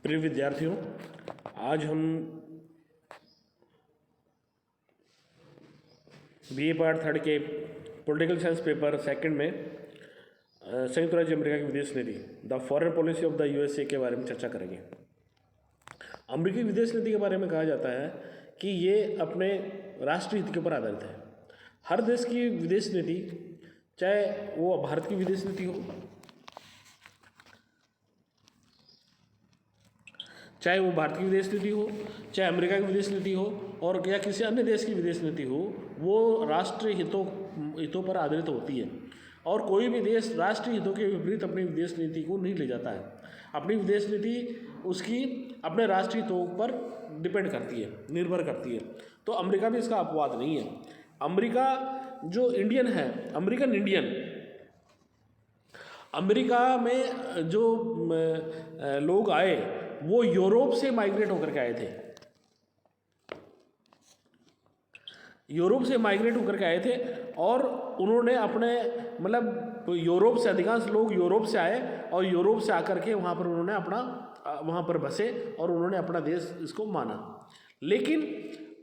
प्रिय विद्यार्थियों, आज हम बीए पार्ट थर्ड के पॉलिटिकल साइंस पेपर सेकंड में संयुक्त राज्य अमेरिका की विदेश नीति the foreign policy of the USA के बारे में चर्चा करेंगे। अमेरिकी विदेश नीति के बारे में कहा जाता है कि ये अपने राष्ट्रीय हित के ऊपर आधारित है। हर देश की विदेश नीति, चाहे वो भारत की विदेश नीति हो, चाहे वो भारत की विदेश नीति हो, चाहे अमेरिका की विदेश नीति हो और या किसी अन्य देश की विदेश नीति हो, वो राष्ट्रीय हितों पर आधारित होती है। और कोई भी देश राष्ट्रीय हितों के विपरीत अपनी विदेश नीति को नहीं ले जाता है। अपनी विदेश नीति उसकी अपने राष्ट्रीय हितों पर डिपेंड करती है, निर्भर करती है। तो अमेरिका भी इसका अपवाद नहीं है। अमेरिका जो इंडियन है, अमेरिकन इंडियन, अमेरिका में जो लोग आए वो यूरोप से माइग्रेट होकर के आए थे। यूरोप से माइग्रेट होकर के आए थे और उन्होंने अपने यूरोप से, अधिकांश लोग यूरोप से आए और यूरोप से आकर के वहाँ पर उन्होंने वहाँ पर बसे और उन्होंने अपना देश इसको माना। लेकिन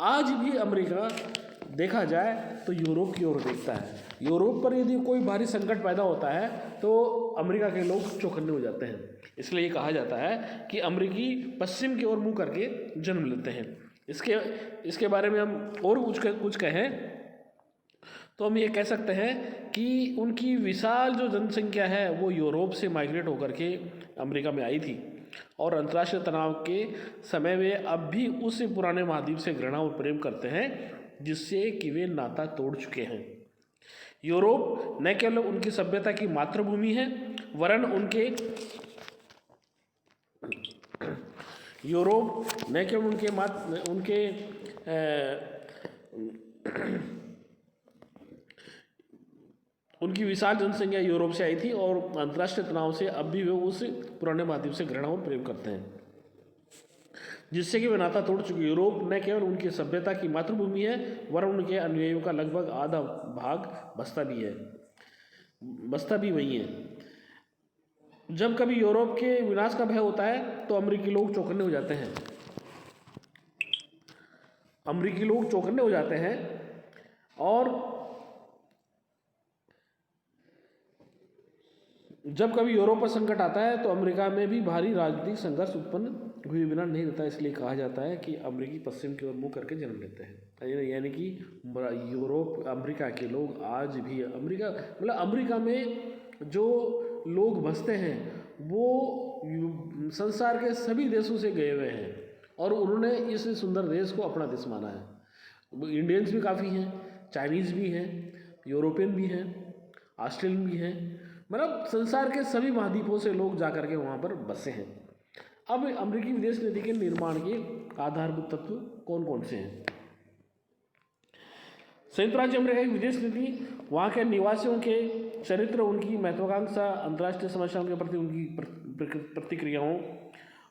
आज भी अमेरिका देखा जाए तो यूरोप की ओर देखता है। यूरोप पर यदि कोई भारी संकट पैदा होता है तो अमेरिका के लोग चौकन्ने हो जाते हैं। इसलिए ये कहा जाता है कि अमेरिकी पश्चिम की ओर मुँह करके जन्म लेते हैं। इसके बारे में हम और कुछ कहें तो हम ये कह सकते हैं कि उनकी विशाल जो जनसंख्या है वो यूरोप से माइग्रेट होकर के अमेरिका में आई थी और अंतर्राष्ट्रीय तनाव के समय वे अब भी उस पुराने महाद्वीप से घृणा और प्रेम करते हैं जिससे कि वे नाता तोड़ चुके हैं। यूरोप न केवल उनकी सभ्यता की मातृभूमि है वरन उनकी विशाल जनसंख्या यूरोप से आई थी और अंतर्राष्ट्रीय तनाव से अब भी वे उस पुराने महाद्वीप से घृणा और प्रेम करते हैं जिससे कि वे नाता तोड़ चुके। यूरोप न केवल उनकी सभ्यता की मातृभूमि है वरन उनके अनुयायियों का लगभग आधा भाग बसता भी वही है। जब कभी यूरोप के विनाश का भय होता है तो अमेरिकी लोग चौकन्ने हो जाते हैं और जब कभी यूरोप पर संकट आता है तो अमेरिका में भी भारी राजनीतिक संघर्ष उत्पन्न हुए बिना नहीं रहता। इसलिए कहा जाता है कि अमेरिकी पश्चिम की ओर मुँह करके जन्म लेते हैं। यानी कि अमेरिका के लोग आज भी अमेरिका में जो लोग बसते हैं वो संसार के सभी देशों से गए हुए हैं और उन्होंने इस सुंदर देश को अपना देश माना है। इंडियंस भी काफ़ी हैं, चाइनीज़ भी हैं, यूरोपियन भी हैं, ऑस्ट्रेलियन भी हैं, संसार के सभी महाद्वीपों से लोग जाकर के वहाँ पर बसे हैं। अब अमेरिकी विदेश नीति के निर्माण के आधारभूत तत्व कौन कौन से हैं? संयुक्त राज्य अमेरिका की विदेश नीति वहाँ के निवासियों के चरित्र, उनकी महत्वाकांक्षा, अंतर्राष्ट्रीय समस्याओं के प्रति उनकी प्रतिक्रियाओं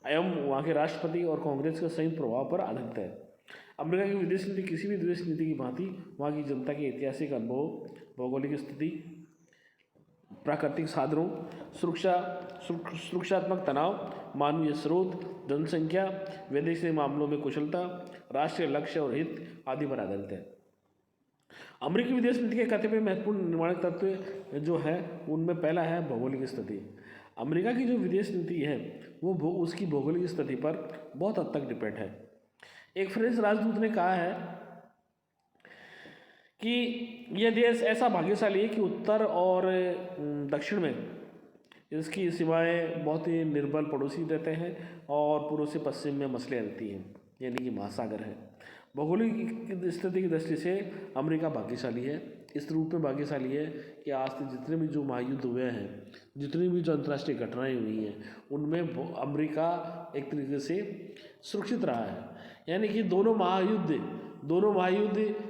एवं वहाँ के राष्ट्रपति और कांग्रेस के संयुक्त प्रभाव पर आधारित है। अमेरिका की विदेश नीति किसी भी विदेश नीति की भांति वहाँ की जनता के ऐतिहासिक अनुभव, भौगोलिक स्थिति, प्राकृतिक साधनों, सुरक्षात्मक तनाव, मानवीय स्रोत, जनसंख्या, विदेशी मामलों में कुशलता, राष्ट्रीय लक्ष्य और हित आदि पर आधारित है। अमेरिकी विदेश नीति के कतिपय महत्वपूर्ण निर्माणक तत्व जो है उनमें पहला है भौगोलिक स्थिति। अमेरिका की जो विदेश नीति है वो उसकी भौगोलिक स्थिति पर बहुत हद तक डिपेंड है। एक फ्रेंच राजदूत ने कहा है कि यह देश ऐसा भाग्यशाली है कि उत्तर और दक्षिण में इसकी सीमाएं बहुत ही निर्बल पड़ोसी रहते हैं और पूर्व से पश्चिम में मसले रहती हैं, यानी कि महासागर है। भौगोलिक स्थिति की दृष्टि से अमेरिका भाग्यशाली है। इस रूप में भाग्यशाली है कि आज तक जितने भी जो महायुद्ध हुए हैं, जितनी भी जो अंतर्राष्ट्रीय घटनाएं हुई हैं, उनमें अमेरिका एक तरीके से सुरक्षित रहा है। यानी कि दोनों महायुद्ध,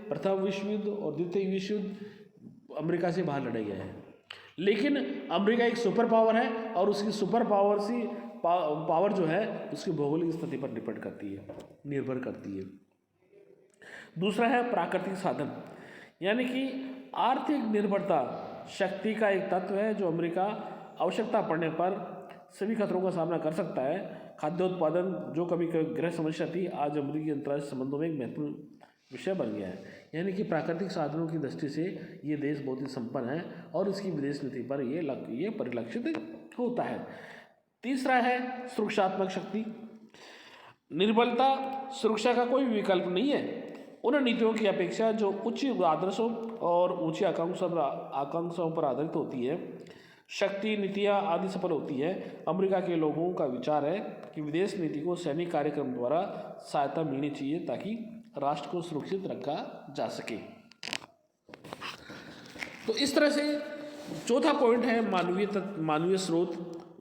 प्रथम विश्व युद्ध और द्वितीय विश्व युद्ध अमेरिका से बाहर लड़े गए हैं। लेकिन अमेरिका एक सुपर पावर है और उसकी सुपर पावर जो है उसकी भौगोलिक स्थिति पर निर्भर करती है। दूसरा है प्राकृतिक साधन, यानी कि आर्थिक निर्भरता शक्ति का एक तत्व है जो अमेरिका आवश्यकता पड़ने पर सभी खतरों का सामना कर सकता है। खाद्य उत्पादन, जो कभी गृह समस्या थी, आज अमेरिकी अंतर्राष्ट्रीय संबंधों में एक महत्वपूर्ण विषय बन गया है। यानी कि प्राकृतिक साधनों की दृष्टि से ये देश बहुत ही संपन्न है और इसकी विदेश नीति पर ये परिलक्षित होता है। तीसरा है सुरक्षात्मक शक्ति। निर्बलता सुरक्षा का कोई विकल्प नहीं है। उन नीतियों की अपेक्षा जो उच्च आदर्शों और ऊंची आकांक्षाओं पर आधारित होती है, शक्ति नीतियाँ आदि सफल होती है। अमेरिका के लोगों का विचार है कि विदेश नीति को सैनिक कार्यक्रम द्वारा सहायता मिलनी चाहिए ताकि राष्ट्र को सुरक्षित रखा जा सके। तो इस तरह से चौथा पॉइंट है मानवीय स्रोत,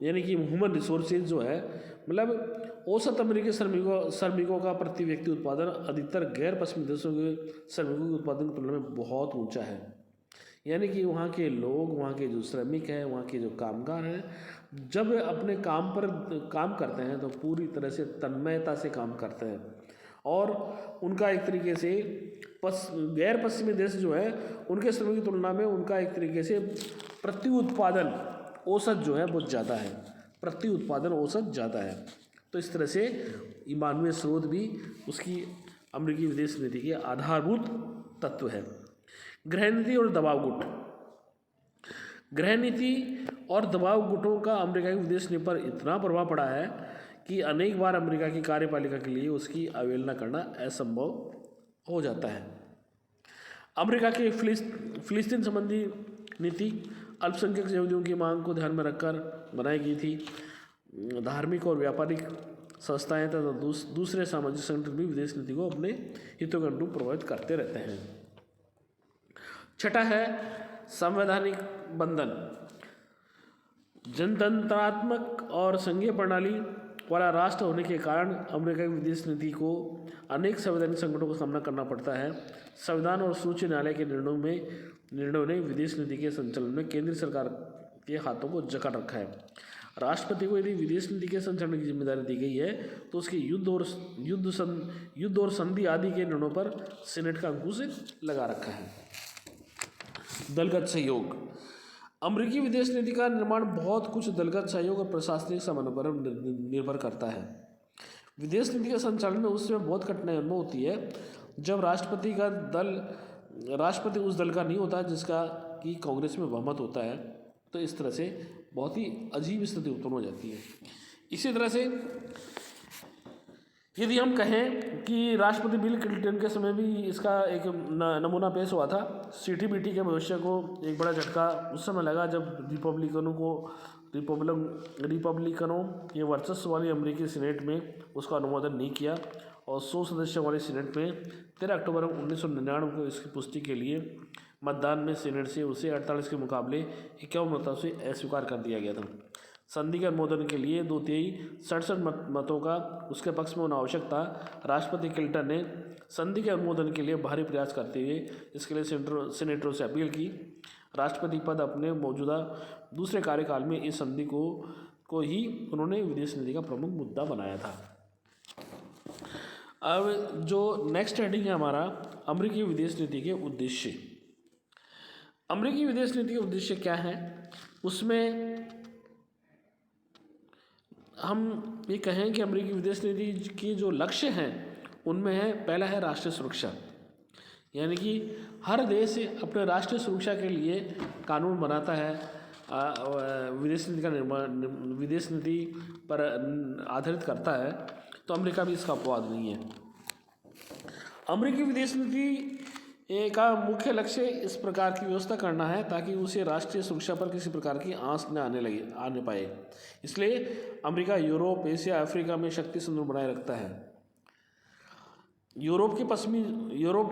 यानी कि ह्यूमन रिसोर्सेज जो है, मतलब औसत अमेरिकी श्रमिकों का प्रति व्यक्ति उत्पादन अधिकतर गैर पश्चिमी देशों के श्रमिकों के उत्पादन की तुलना में बहुत ऊंचा है। यानी कि वहाँ के लोग, वहाँ के जो श्रमिक हैं, वहाँ के जो कामगार हैं, जब अपने काम पर काम करते हैं तो पूरी तरह से तन्मयता से काम करते हैं और उनका एक तरीके से गैर पश्चिमी देश जो है उनके श्रमिक की तुलना में उनका एक तरीके से प्रति उत्पादन औसत जो है बहुत ज़्यादा है, प्रति उत्पादन औसत ज़्यादा है। तो इस तरह से मानवीय स्रोत भी उसकी अमेरिकी विदेश नीति के आधारभूत तत्व है। गृह नीति और दबाव गुट। गृह नीति और दबाव गुटों का अमेरिका की विदेश नीति पर इतना प्रभाव पड़ा है कि अनेक बार अमेरिका की कार्यपालिका के लिए उसकी अवहेलना करना असंभव हो जाता है। अमेरिका की फिलिस्तीन संबंधी नीति अल्पसंख्यक यहूदियों की मांग को ध्यान में रखकर बनाई गई थी। धार्मिक और व्यापारिक संस्थाएं तथा दूसरे सामाजिक संगठन भी विदेश नीति को अपने हितों के अनुरूप प्रभावित करते रहते हैं। छठा है संवैधानिक बंधन। जनतंत्रात्मक और संघीय प्रणाली वाला राष्ट्र होने के कारण अमेरिका की विदेश नीति को अनेक संवैधानिक संकटों का सामना करना पड़ता है। संविधान और सर्वोच्च न्यायालय के निर्णयों ने विदेश नीति के संचालन में केंद्रीय सरकार के हाथों को जकड़ रखा है। राष्ट्रपति को यदि विदेश नीति के संचालन की जिम्मेदारी दी गई है तो उसकी युद्ध और संधि आदि के निर्णयों पर सीनेट का अंकुश लगा रखा है। दलगत सहयोग। अमेरिकी विदेश नीति का निर्माण बहुत कुछ दलगत सहयोग और प्रशासनिक समन्वय पर निर्भर करता है। विदेश नीति के संचालन में उस समय बहुत कठिनाई अनुभव होती है जब राष्ट्रपति उस दल का नहीं होता जिसका कि कांग्रेस में बहुमत होता है। तो इस तरह से बहुत ही अजीब स्थिति उत्पन्न हो जाती है। इसी तरह से यदि हम कहें कि राष्ट्रपति बिल क्लिंटन के समय भी इसका एक नमूना पेश हुआ था। सीटीबीटी के भविष्य को एक बड़ा झटका उस समय लगा जब रिपब्लिकनों के वर्चस्व वाली अमेरिकी सीनेट में उसका अनुमोदन नहीं किया और 100 सदस्यों वाली सीनेट में 13 अक्टूबर 1999 को इसकी पुष्टि के लिए मतदान में सीनेट से उसे 48 के मुकाबले 51 मतों से अस्वीकार कर दिया गया था। संधि के अनुमोदन के लिए 67 मतों का उसके पक्ष में होना आवश्यक था। राष्ट्रपति क्लिंटन ने संधि के अनुमोदन के लिए भारी प्रयास करते हुए इसके लिए सीनेटरों से अपील की। राष्ट्रपति पद अपने मौजूदा दूसरे कार्यकाल में इस संधि को ही उन्होंने विदेश नीति का प्रमुख मुद्दा बनाया था। अब जो नेक्स्ट हेडिंग है हमारा, अमेरिकी विदेश नीति के उद्देश्य। अमेरिकी विदेश नीति के उद्देश्य क्या है, उसमें हम ये कहें कि अमेरिकी विदेश नीति की जो लक्ष्य हैं उनमें है, पहला है राष्ट्रीय सुरक्षा, यानी कि हर देश अपने राष्ट्रीय सुरक्षा के लिए कानून बनाता है। विदेश नीति का निर्माण विदेश नीति पर आधारित करता है। तो अमेरिका भी इसका अपवाद नहीं है। अमेरिकी विदेश नीति का मुख्य लक्ष्य इस प्रकार की व्यवस्था करना है ताकि उसे राष्ट्रीय सुरक्षा पर किसी प्रकार की आंच न आने पाए। इसलिए अमेरिका यूरोप, एशिया, अफ्रीका में शक्ति संतुलन बनाए रखता है। यूरोप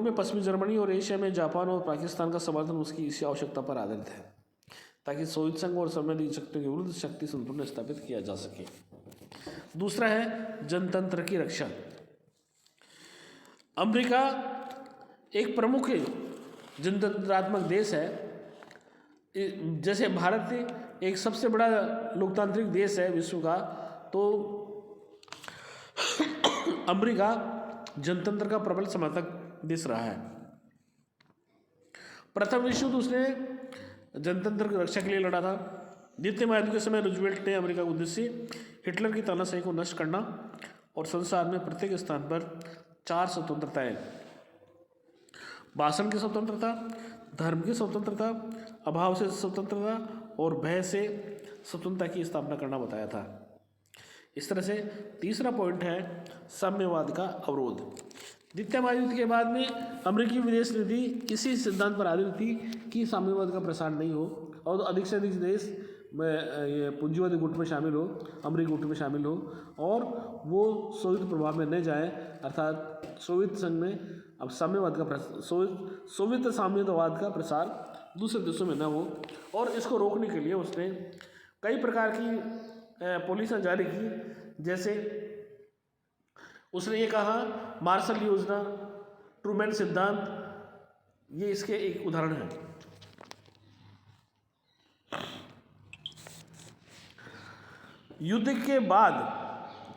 में पश्चिमी जर्मनी और एशिया में जापान और पाकिस्तान का समर्थन उसकी इसी आवश्यकता पर आधारित है ताकि सोवियत संघ और संवैधानिक शक्तियों के विरुद्ध शक्ति संतुलन स्थापित किया जा सके। दूसरा है जनतंत्र की रक्षा। अमेरिका एक प्रमुख जनतंत्रात्मक देश है। जैसे भारत एक सबसे बड़ा लोकतांत्रिक देश है विश्व का, तो अमेरिका जनतंत्र का प्रबल समर्थक देश रहा है। प्रथम विश्व युद्ध उसने जनतंत्र की रक्षा के लिए लड़ा था। द्वितीय महायुद्ध के समय रूजवेल्ट ने अमेरिका का उद्देश्य हिटलर की तानाशाही को नष्ट करना और संसार में प्रत्येक स्थान पर 4 स्वतंत्रताएं: भाषण की स्वतंत्रता, धर्म की स्वतंत्रता, अभाव से स्वतंत्रता और भय से स्वतंत्रता की स्थापना करना बताया था। इस तरह से तीसरा पॉइंट है साम्यवाद का अवरोध। द्वितीय महायुद्ध के बाद में अमेरिकी विदेश नीति इसी सिद्धांत पर आधारित थी कि साम्यवाद का प्रसार नहीं हो और अधिक से अधिक देश में ये पूंजीवादी गुट में शामिल हो, अमेरिकी गुट में शामिल हो और वो सोवियत प्रभाव में न जाए, अर्थात सोवियत संघ में अब साम्यवाद का सोवियत साम्यवाद का प्रसार दूसरे देशों में न हो। और इसको रोकने के लिए उसने कई प्रकार की पॉलिसियाँ जारी की, जैसे उसने ये कहा मार्शल योजना, ट्रूमैन सिद्धांत, ये इसके एक उदाहरण है। युद्ध के बाद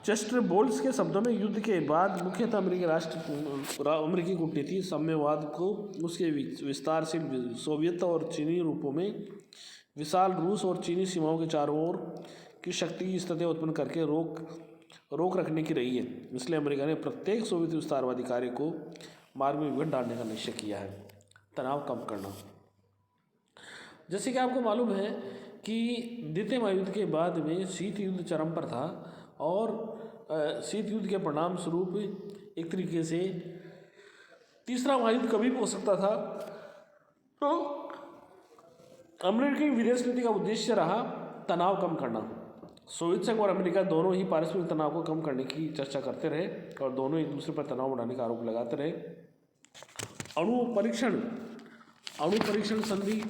चेस्टर बोल्स के शब्दों में, युद्ध के बाद मुख्यतः अमेरिकी कूटनीति साम्यवाद को उसके विस्तारशील सोवियत और चीनी रूपों में विशाल रूस और चीनी सीमाओं के चारों ओर की शक्ति की स्थिति उत्पन्न करके रोक रखने की रही है। इसलिए अमेरिका ने प्रत्येक सोवियत विस्तारवादी कार्य को मार्ग में विघ्न डालने का निश्चय किया है। तनाव कम करना, जैसे कि आपको मालूम है कि द्वितीय महायुद्ध के बाद में शीत युद्ध चरम पर था और शीत युद्ध के परिणाम स्वरूप एक तरीके से तीसरा महायुद्ध कभी भी हो सकता था। तो अमेरिकी विदेश नीति का उद्देश्य रहा तनाव कम करना। सोवियत संघ और अमेरिका दोनों ही पारस्परिक तनाव को कम करने की चर्चा करते रहे और दोनों एक दूसरे पर तनाव बढ़ाने का आरोप लगाते रहे। अणु परीक्षण संधि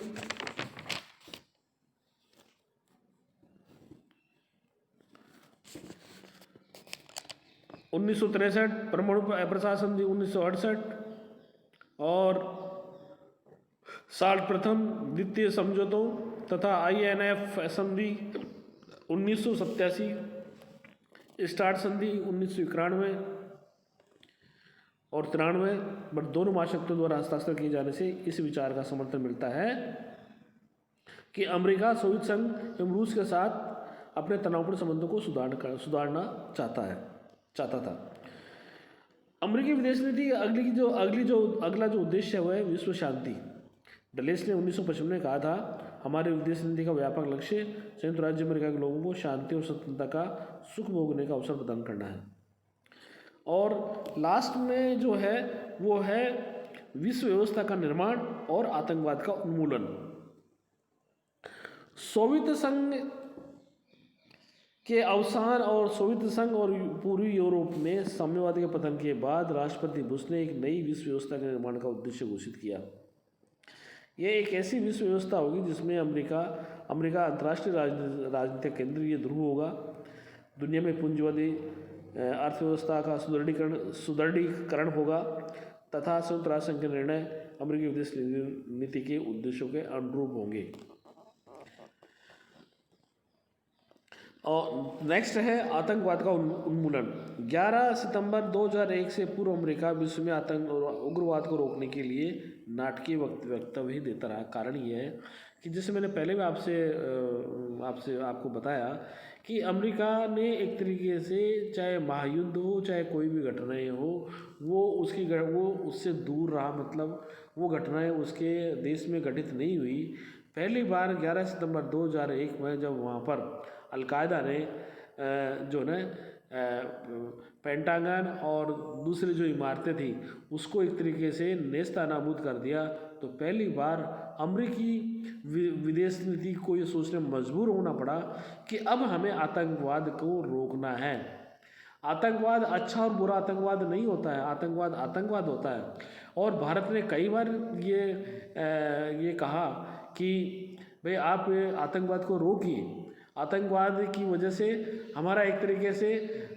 1963, परमाणु प्रसार संधि 1968 और साल्ट प्रथम द्वितीय समझौतों तथा INF संधि 1987, स्टार्ट संधि 1991 और 93, बट दोनों महाशक्तियों द्वारा हस्ताक्षर किए जाने से इस विचार का समर्थन मिलता है कि अमेरिका सोवियत संघ एवं रूस के साथ अपने तनावपूर्ण संबंधों को सुधारना चाहता था। अमेरिकी विदेश नीति अगला जो उद्देश्य है वह है विश्व शांति। डलेस ने 1955 में कहा था, हमारे विदेश नीति का व्यापक लक्ष्य संयुक्त राज्य अमेरिका के लोगों को शांति और स्वतंत्रता का सुख भोगने का अवसर प्रदान करना है। और लास्ट में जो है वो है विश्व व्यवस्था का निर्माण और आतंकवाद का उन्मूलन। सोवियत संघ के अवसान और सोवियत संघ और पूर्वी यूरोप में साम्यवाद के पतन के बाद राष्ट्रपति बुश ने एक नई विश्व व्यवस्था के निर्माण का उद्देश्य घोषित किया। यह एक ऐसी विश्व व्यवस्था होगी जिसमें अमेरिका अंतर्राष्ट्रीय राजनीतिक केंद्रीय ध्रुव होगा। दुनिया में पूंजीवादी अर्थव्यवस्था का सुदृढ़ीकरण होगा तथा संयुक्त राष्ट्र संघ के निर्णय अमेरिकी विदेश नीति के उद्देश्यों के अनुरूप होंगे। और नेक्स्ट है आतंकवाद का उन्मूलन। 11 सितंबर 2001 से पूर्व अमेरिका विश्व में आतंक और उग्रवाद को रोकने के लिए नाटकीय वक्तव्य ही देता रहा। कारण ये है कि जैसे मैंने पहले भी आपको बताया कि अमेरिका ने एक तरीके से चाहे महायुद्ध हो चाहे कोई भी घटनाएं हो वो उससे दूर रहा। मतलब वो घटनाएं उसके देश में घटित नहीं हुई। पहली बार 11 सितंबर 2001 में जब वहाँ पर अलकायदा ने जो है पेंटागन और दूसरी जो इमारतें थी उसको एक तरीके से नेस्तनाबूद कर दिया, तो पहली बार अमेरिकी विदेश नीति को ये सोचने मजबूर होना पड़ा कि अब हमें आतंकवाद को रोकना है। आतंकवाद अच्छा और बुरा आतंकवाद नहीं होता है, आतंकवाद होता है। और भारत ने कई बार ये कहा कि भाई आप आतंकवाद को रोकिए। आतंकवाद की वजह से हमारा एक तरीके से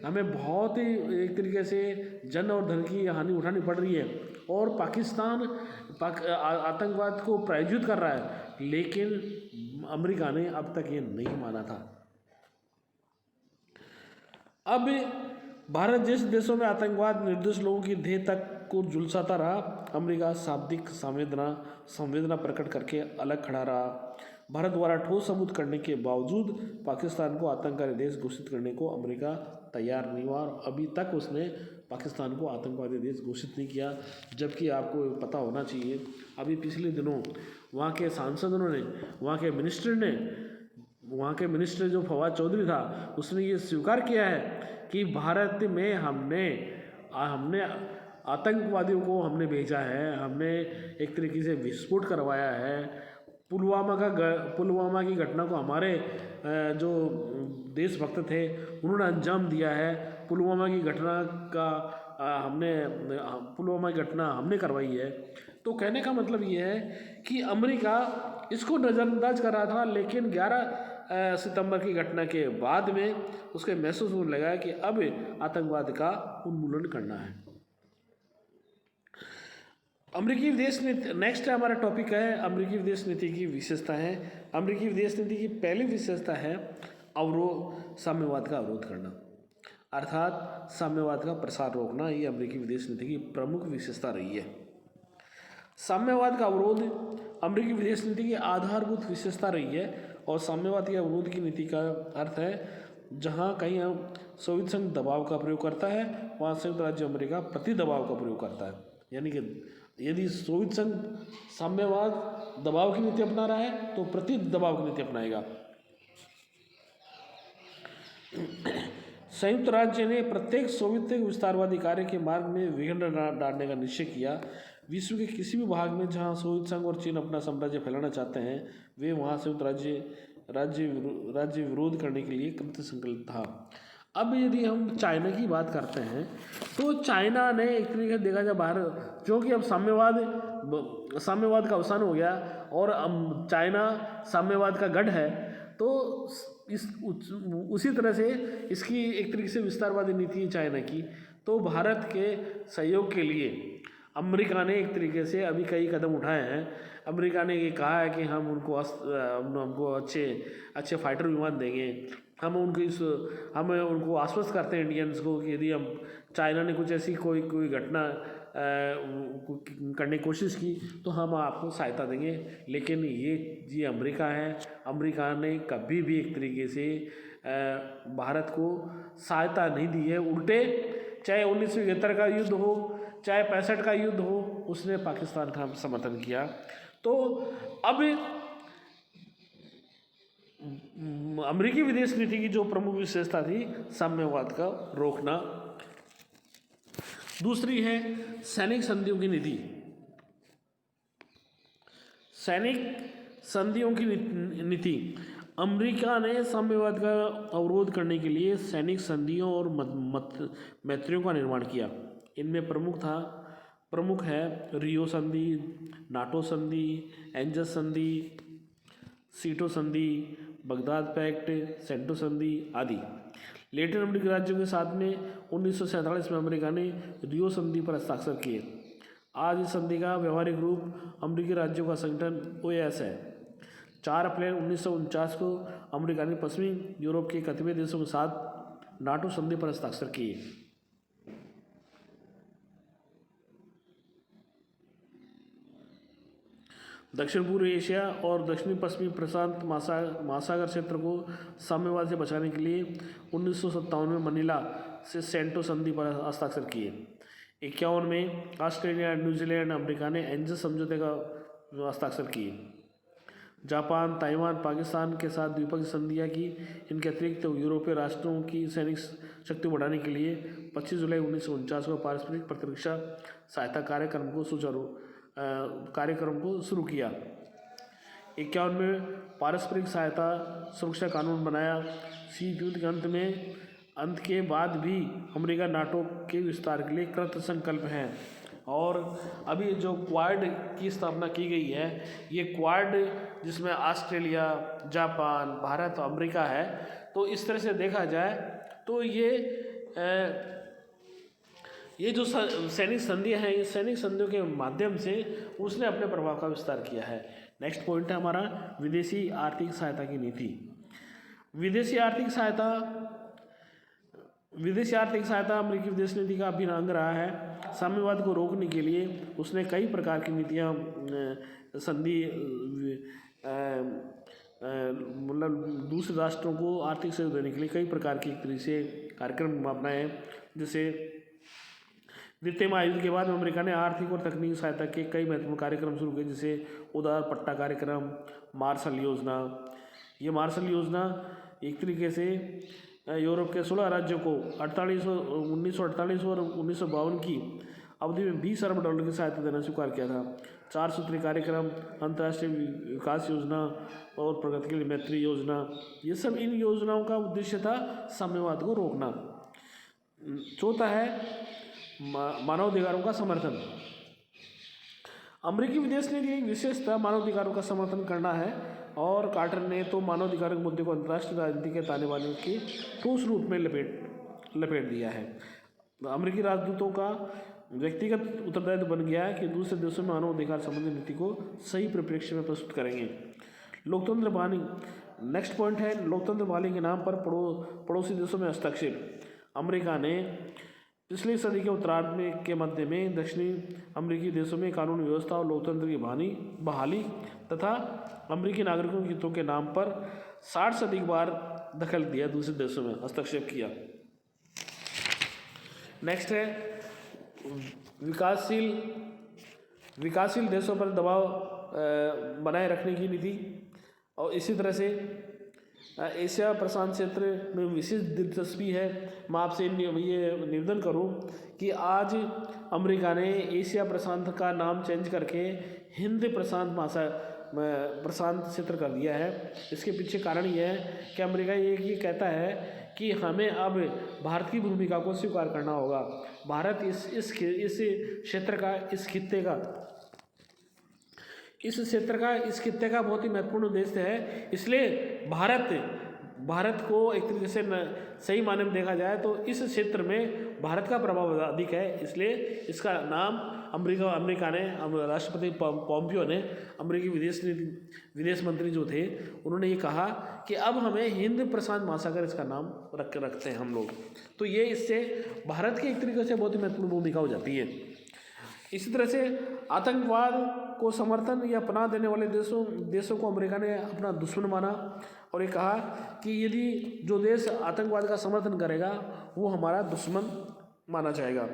हमें बहुत ही एक तरीके से जन और धन की हानि उठानी पड़ रही है और पाकिस्तान आतंकवाद को प्रायोजित कर रहा है, लेकिन अमेरिका ने अब तक ये नहीं माना था। अब भारत जैसे देशों में आतंकवाद निर्दोष लोगों की देह तक को झुलसाता रहा। अमेरिका शाब्दिक संवेदना प्रकट करके अलग खड़ा रहा। भारत द्वारा ठोस सबूत करने के बावजूद पाकिस्तान को आतंकवादी देश घोषित करने को अमेरिका तैयार नहीं हुआ और अभी तक उसने पाकिस्तान को आतंकवादी देश घोषित नहीं किया। जबकि आपको पता होना चाहिए, अभी पिछले दिनों वहाँ के सांसदों ने, वहाँ के मिनिस्टर जो फवाद चौधरी था, उसने ये स्वीकार किया है कि भारत में हमने आतंकवादियों को हमने भेजा है, हमने एक तरीके से विस्फोट करवाया है। पुलवामा की घटना को हमारे जो देशभक्त थे उन्होंने अंजाम दिया है। पुलवामा की घटना हमने करवाई है। तो कहने का मतलब ये है कि अमेरिका इसको नज़रअंदाज कर रहा था, लेकिन 11 सितंबर की घटना के बाद में उसके महसूस होने लगा कि अब आतंकवाद का उन्मूलन करना है। अमेरिकी विदेश नीति, नेक्स्ट हमारा टॉपिक है अमेरिकी विदेश नीति की विशेषता है। अमेरिकी विदेश नीति की पहली विशेषता है साम्यवाद का अवरोध करना, अर्थात साम्यवाद का प्रसार रोकना। ये अमेरिकी विदेश नीति की प्रमुख विशेषता रही है। साम्यवाद का अवरोध अमेरिकी विदेश नीति की आधारभूत विशेषता रही है और साम्यवाद के अवरोध की नीति का अर्थ है जहाँ कहीं सोवियत संघ दबाव का प्रयोग करता है, वहाँ संयुक्त राज्य अमेरिका प्रति दबाव का प्रयोग करता है। यानी कि यदि सोवियत संघ साम्यवाद दबाव की नीति अपना रहा है तो प्रति दबाव की नीति अपनाएगा। संयुक्त राज्य ने प्रत्येक सोवियत विस्तारवादी कार्य के मार्ग में विघटन डालने का निश्चय किया। विश्व के किसी भी भाग में जहां सोवियत संघ और चीन अपना साम्राज्य फैलाना चाहते हैं, वे वहां संयुक्त राज्य विरोध करने के लिए कृत संकल्प था। अब यदि हम चाइना की बात करते हैं तो चाइना ने एक तरीके से देखा जाए बाहर, क्योंकि अब साम्यवाद का अवसान हो गया और अब चाइना साम्यवाद का गढ़ है, तो उसी तरह से इसकी एक तरीके से विस्तारवादी नीति है चाइना की। तो भारत के सहयोग के लिए अमेरिका ने एक तरीके से अभी कई कदम उठाए हैं। अमेरिका ने ये कहा है कि हम उनको अच्छे फाइटर विमान देंगे। हम उनको आश्वस्त करते हैं इंडियंस को कि यदि हम चाइना ने कुछ ऐसी कोई घटना करने की कोशिश की तो हम आपको सहायता देंगे। लेकिन ये अमेरिका है, अमेरिका ने कभी भी एक तरीके से भारत को सहायता नहीं दी है। उल्टे चाहे 1971 का युद्ध हो, चाहे 65 का युद्ध हो, उसने पाकिस्तान का समर्थन किया। तो अब अमेरिकी विदेश नीति की जो प्रमुख विशेषता थी साम्यवाद का रोकना। दूसरी है सैनिक संधियों की नीति। सैनिक संधियों की नीति अमेरिका ने साम्यवाद का अवरोध करने के लिए सैनिक संधियों और मैत्रियों का निर्माण किया। इनमें प्रमुख है रियो संधि, नाटो संधि, एंजस संधि, सीटो संधि, बगदाद पैक्ट, सेंटो संधि आदि। लैटिन अमेरिकी राज्यों के साथ में 1947 में अमेरिका ने रियो संधि पर हस्ताक्षर किए। आज इस संधि का व्यवहारिक रूप अमेरिकी राज्यों का संगठन OAS है। 4 अप्रैल 1949 को अमेरिका ने पश्चिमी यूरोप के कतिपय देशों के साथ नाटो संधि पर हस्ताक्षर किए। दक्षिण पूर्व एशिया और दक्षिणी पश्चिमी प्रशांत महासागर क्षेत्र को साम्यवाद से बचाने के लिए 1957 में मनीला से सेंटो संधि पर हस्ताक्षर किए। 51 में ऑस्ट्रेलिया, न्यूजीलैंड, अमेरिका ने एंजस समझौते का हस्ताक्षर किए। जापान, ताइवान, पाकिस्तान के साथ द्विपक्षीय संधियाँ की। इनके अतिरिक्त यूरोपीय राष्ट्रों की सैनिक शक्ति बढ़ाने के लिए 25 जुलाई 1949 को पारस्परिक प्रतिरक्षा सहायता कार्यक्रम को शुरू किया। 51 में पारस्परिक सहायता सुरक्षा कानून बनाया। शीत युद्ध के अंत के बाद भी अमेरिका नाटो के विस्तार के लिए कृत संकल्प है। और अभी जो क्वाड की स्थापना की गई है, ये क्वाड जिसमें ऑस्ट्रेलिया, जापान, भारत और अमेरिका है, तो इस तरह से देखा जाए तो ये जो सैनिक संधियाँ हैं, ये सैनिक संधियों के माध्यम से उसने अपने प्रभाव का विस्तार किया है। नेक्स्ट पॉइंट है हमारा विदेशी आर्थिक सहायता की नीति। विदेशी आर्थिक सहायता अमेरिकी विदेश नीति का अभिन्न अंग रहा है। साम्यवाद को रोकने के लिए उसने कई प्रकार की नीतियाँ मतलब दूसरे राष्ट्रों को आर्थिक सहयोग देने के लिए कई प्रकार के एक तरीके से कार्यक्रम अपनाए हैं। जैसे द्वितीय महायुद्ध के बाद अमेरिका ने आर्थिक और तकनीकी सहायता के कई महत्वपूर्ण कार्यक्रम शुरू किए, जैसे उदार पट्टा कार्यक्रम, मार्शल योजना। ये मार्शल योजना एक तरीके से यूरोप के 16 राज्यों को 1948 और 1952 की अवधि में 20 अरब डॉलर की सहायता देना स्वीकार किया था। 4 सूत्री कार्यक्रम, अंतर्राष्ट्रीय विकास योजना और प्रगति के लिए मैत्री योजना, ये सब इन योजनाओं का उद्देश्य था साम्यवाद को रोकना। चौथा है मानवाधिकारों का समर्थन। अमेरिकी विदेश नीति की विशेषता मानवाधिकारों का समर्थन करना है, और कार्टर ने तो मानवाधिकारों के मुद्दे को अंतर्राष्ट्रीय राजनीति के ताने बाने के ठोस रूप में लपेट दिया है। अमेरिकी राजदूतों का व्यक्तिगत उत्तरदायित्व बन गया है कि दूसरे देशों में मानवाधिकार संबंधी नीति को सही परिप्रेक्ष्य में प्रस्तुत करेंगे। लोकतंत्र बहाली, नेक्स्ट पॉइंट है लोकतंत्र बहाली के नाम पर पड़ोसी देशों में हस्तक्षेप। अमेरिका ने पिछली सदी के उत्तरार्ध के मध्य में दक्षिणी अमेरिकी देशों में कानूनी व्यवस्था और लोकतंत्र की बहाली तथा अमेरिकी नागरिकों के हितों के नाम पर 60 से अधिक बार दखल दिया, दूसरे देशों में हस्तक्षेप किया। नेक्स्ट है विकासशील देशों पर दबाव बनाए रखने की नीति। और इसी तरह से एशिया प्रशांत क्षेत्र में विशेष दिलचस्पी है। मैं आपसे ये निवेदन करूं कि आज अमेरिका ने एशिया प्रशांत का नाम चेंज करके हिंद प्रशांत क्षेत्र कर दिया है। इसके पीछे कारण यह है कि अमेरिका ये कहता है कि हमें अब भारत की भूमिका को स्वीकार करना होगा। भारत इस क्षेत्र का इस खित्ते का बहुत ही महत्वपूर्ण उद्देश्य है। इसलिए भारत को एक तरीके से सही मायने में देखा जाए तो इस क्षेत्र में भारत का प्रभाव अधिक है। इसलिए इसका नाम अमेरिका ने राष्ट्रपति पोम्पियो ने अमेरिकी विदेश मंत्री जो थे उन्होंने ये कहा कि अब हमें हिंद प्रशांत महासागर इसका नाम रखते हैं हम लोग। तो ये इससे भारत की एक तरीके से बहुत ही महत्वपूर्ण भूमिका हो जाती है। इसी तरह से आतंकवाद को समर्थन या पनाह देने वाले देशों को अमेरिका ने अपना दुश्मन माना, और ये कहा कि यदि जो देश आतंकवाद का समर्थन करेगा वो हमारा दुश्मन माना जाएगा।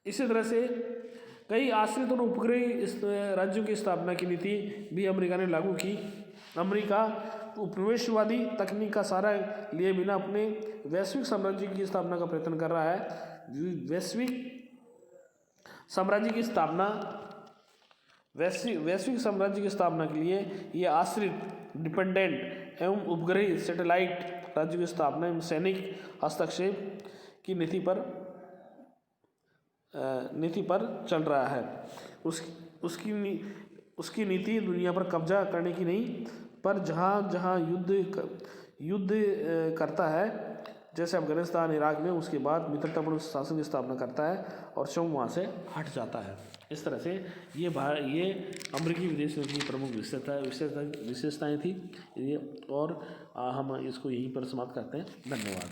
इसी तरह से कई आश्रित और उपग्रही राज्यों की स्थापना की नीति भी अमेरिका ने लागू की। अमेरिका उपनिवेशवादी तकनीक का सहारा लिए बिना अपने वैश्विक साम्राज्य की स्थापना का प्रयत्न कर रहा है। वैश्विक साम्राज्य की स्थापना के लिए ये आश्रित, डिपेंडेंट एवं उपग्रही सैटेलाइट राज्यों की स्थापना एवं सैनिक हस्तक्षेप की नीति पर चल रहा है। उसकी नीति दुनिया पर कब्जा करने की नहीं, पर जहाँ युद्ध करता है, जैसे अफगानिस्तान, इराक में, उसके बाद मित्रतापूर्ण शासन की स्थापना करता है और स्वयं वहाँ से हट जाता है। इस तरह से ये अमेरिकी विदेश नीति की प्रमुख विशेषताएँ थी। और हम इसको यहीं पर समाप्त करते हैं। धन्यवाद।